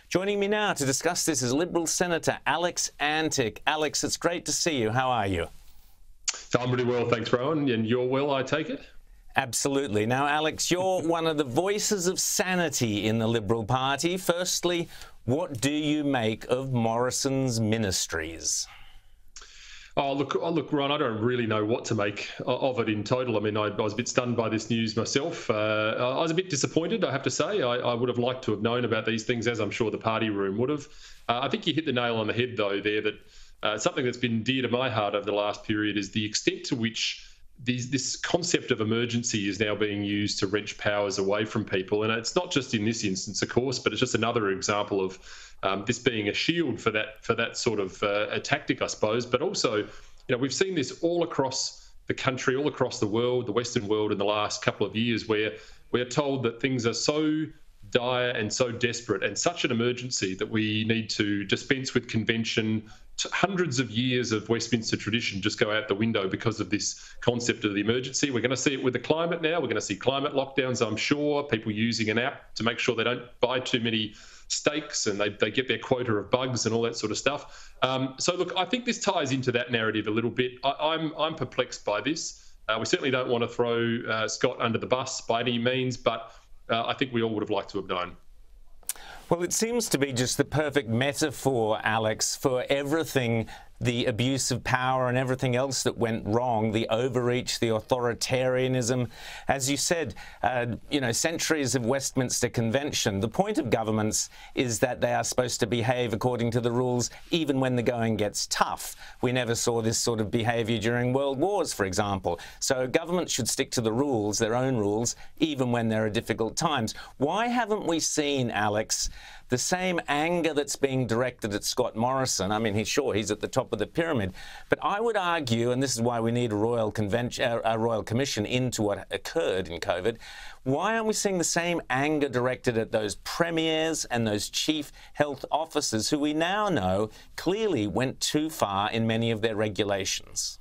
Joining me now to discuss this is Liberal Senator Alex Antic. Alex, it's great to see you. How are you? I'm really well, thanks, Rowan. And you're well, I take it? Absolutely. Now, Alex, you're one of the voices of sanity in the Liberal Party. Firstly, what do you make of Morrison's ministries? Oh, look, Ron, I don't really know what to make of it in total. I mean, I was a bit stunned by this news myself. I was a bit disappointed, I have to say. I would have liked to have known about these things, as I'm sure the party room would have. I think you hit the nail on the head, though, there, that something that's been dear to my heart over the last period is the extent to which this concept of emergency is now being used to wrench powers away from people. And it's not just in this instance, of course, but it's just another example of this being a shield for that sort of a tactic, I suppose. But also, we've seen this all across the country, all across the world, the Western world in the last couple of years, where we're told that things are so dire and so desperate and such an emergency that we need to dispense with convention. Hundreds of years of Westminster tradition just go out the window because of this concept of the emergency. We're going to see it with the climate now. We're going to see climate lockdowns, I'm sure, people using an app to make sure they don't buy too many steaks and they get their quota of bugs and all that sort of stuff. So, look, I think this ties into that narrative a little bit. I'm perplexed by this. We certainly don't want to throw Scott under the bus by any means, but I think we all would have liked to have known. Well, it seems to be just the perfect metaphor, Alex, for everything, the abuse of power and everything else that went wrong, the overreach, the authoritarianism. As you said, centuries of Westminster Convention. The point of governments is that they are supposed to behave according to the rules, even when the going gets tough. We never saw this sort of behaviour during World Wars, for example. So governments should stick to the rules, their own rules, even when there are difficult times. Why haven't we seen, Alex, the same anger that's being directed at Scott Morrison? I mean, he's at the top of the pyramid. But I would argue, and this is why we need a royal commission into what occurred in COVID, why aren't we seeing the same anger directed at those premiers and those chief health officers who we now know clearly went too far in many of their regulations?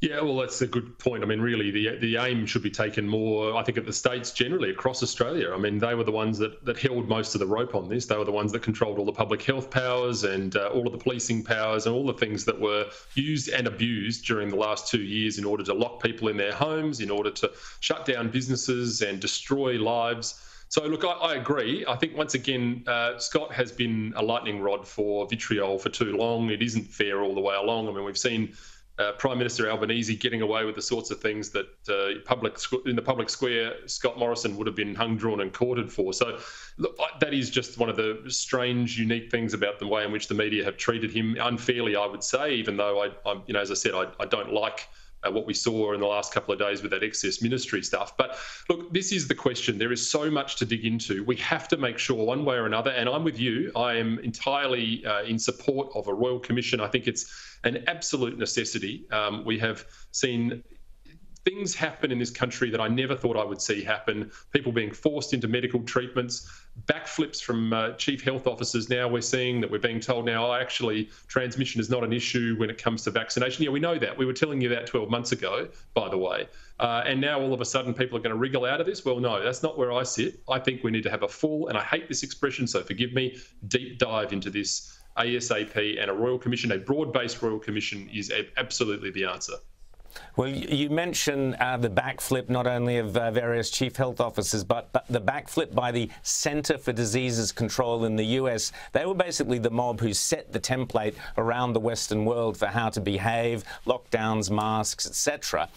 Yeah, well, that's a good point. I mean, really, the aim should be taken more, I think, at the states generally across Australia. I mean, they were the ones that held most of the rope on this. They were the ones that controlled all the public health powers and all of the policing powers and all the things that were used and abused during the last 2 years in order to lock people in their homes, in order to shut down businesses and destroy lives. So, look, I agree. I think, once again, Scott has been a lightning rod for vitriol for too long. It isn't fair all the way along. I mean, we've seen Prime Minister Albanese getting away with the sorts of things that in the public square Scott Morrison would have been hung, drawn and quartered for. So, look, that is just one of the strange, unique things about the way in which the media have treated him unfairly, I would say, even though, as I said, I don't like what we saw in the last couple of days with that excess ministry stuff. But look, this is the question. There is so much to dig into. We have to make sure one way or another, and I'm with you, I am entirely in support of a royal commission. I think it's an absolute necessity. We have seen things happen in this country that I never thought I would see happen. People being forced into medical treatments, backflips from chief health officers. Now we're seeing that we're being told now, actually, transmission is not an issue when it comes to vaccination. Yeah, we know that. We were telling you that 12 months ago, by the way. And now all of a sudden people are going to wriggle out of this. Well, no, that's not where I sit. I think we need to have a full, and I hate this expression, so forgive me, deep dive into this ASAP, and a royal commission, a broad-based royal commission, is absolutely the answer. Well, you mentioned the backflip not only of various chief health officers, but the backflip by the Centre for Diseases Control in the US. They were basically the mob who set the template around the Western world for how to behave, lockdowns, masks, etc.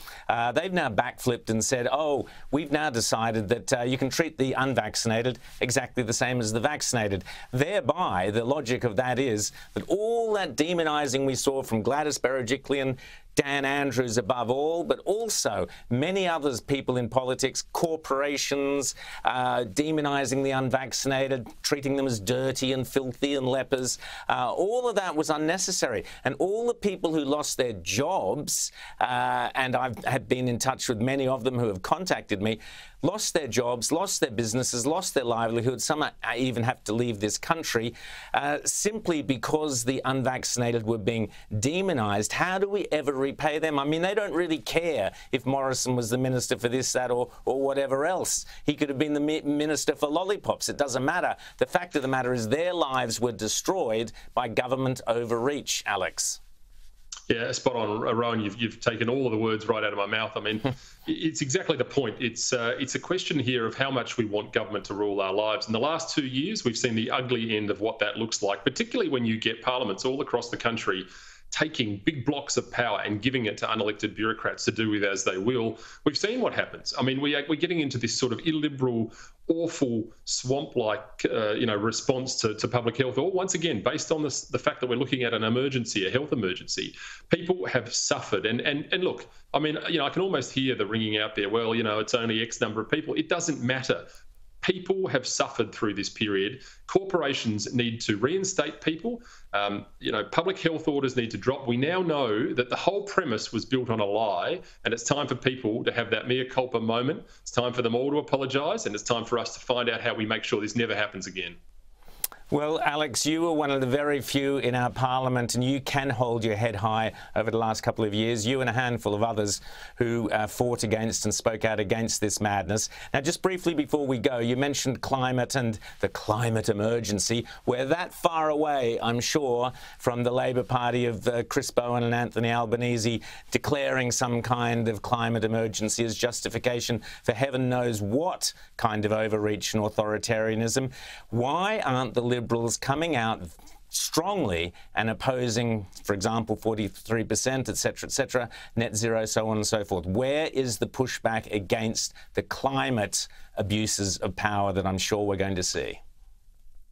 They've now backflipped and said, oh, we've now decided that you can treat the unvaccinated exactly the same as the vaccinated. Thereby, the logic of that is that all that demonising we saw from Gladys Berejiklian, Dan Andrews above all, but also many others, people in politics, corporations, demonising the unvaccinated, treating them as dirty and filthy and lepers. All of that was unnecessary. And all the people who lost their jobs, and I've been in touch with many of them who have contacted me, lost their jobs, lost their businesses, lost their livelihoods. Some even have to leave this country simply because the unvaccinated were being demonised. How do we ever repay them? I mean, they don't really care if Morrison was the minister for this, that, or whatever else. He could have been the minister for lollipops. It doesn't matter. The fact of the matter is their lives were destroyed by government overreach, Alex. Yeah, spot on, Rowan. You've taken all of the words right out of my mouth. I mean, it's exactly the point. It's a question here of how much we want government to rule our lives. In the last 2 years, we've seen the ugly end of what that looks like, particularly when you get parliaments all across the country taking big blocks of power and giving it to unelected bureaucrats to do with as they will. We've seen what happens. I mean, we're getting into this sort of illiberal, awful, swamp-like, response to public health, all once again based on the fact that we're looking at an emergency, a health emergency. People have suffered, and look, I mean, I can almost hear the ringing out there. Well, it's only X number of people. It doesn't matter. People have suffered through this period. Corporations need to reinstate people. Public health orders need to drop. We now know that the whole premise was built on a lie, and it's time for people to have that mea culpa moment. It's time for them all to apologise, and it's time for us to find out how we make sure this never happens again. Well, Alex, you were one of the very few in our parliament, and you can hold your head high over the last couple of years, you and a handful of others who fought against and spoke out against this madness. Now, just briefly before we go, you mentioned climate and the climate emergency. We're that far away, I'm sure, from the Labor Party of Chris Bowen and Anthony Albanese declaring some kind of climate emergency as justification for heaven knows what kind of overreach and authoritarianism. Why aren't the Liberals coming out strongly and opposing, for example, 43%, etc., net zero, so on and so forth? Where is the pushback against the climate abuses of power that I'm sure we're going to see?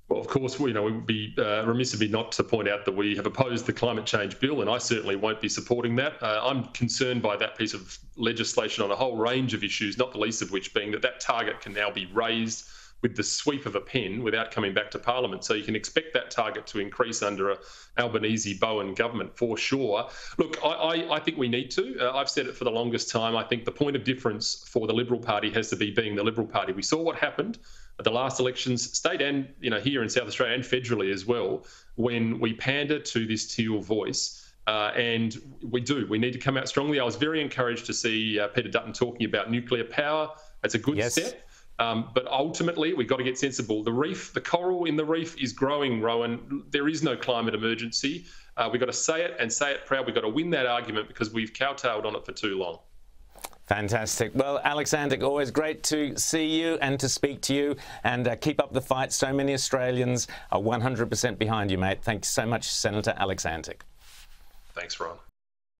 Well, of course, we would be remiss of me not to point out that we have opposed the climate change bill, and I certainly won't be supporting that. I'm concerned by that piece of legislation on a whole range of issues, not the least of which being that target can now be raised with the sweep of a pen without coming back to Parliament. So you can expect that target to increase under a Albanese-Bowen government for sure. Look, I think we need to. I've said it for the longest time. I think the point of difference for the Liberal Party has to be being the Liberal Party. We saw what happened at the last elections, state and here in South Australia and federally as well, when we pander to this teal voice. And we need to come out strongly. I was very encouraged to see Peter Dutton talking about nuclear power. That's a good step. But ultimately, we've got to get sensible. The coral in the reef is growing, Rowan. There is no climate emergency. We've got to say it and say it proud. We've got to win that argument because we've cowtailed on it for too long. Fantastic. Well, Alex Antic, always great to see you and to speak to you, and keep up the fight. So many Australians are 100% behind you, mate. Thanks so much, Senator Alex Antic. Thanks, Ron.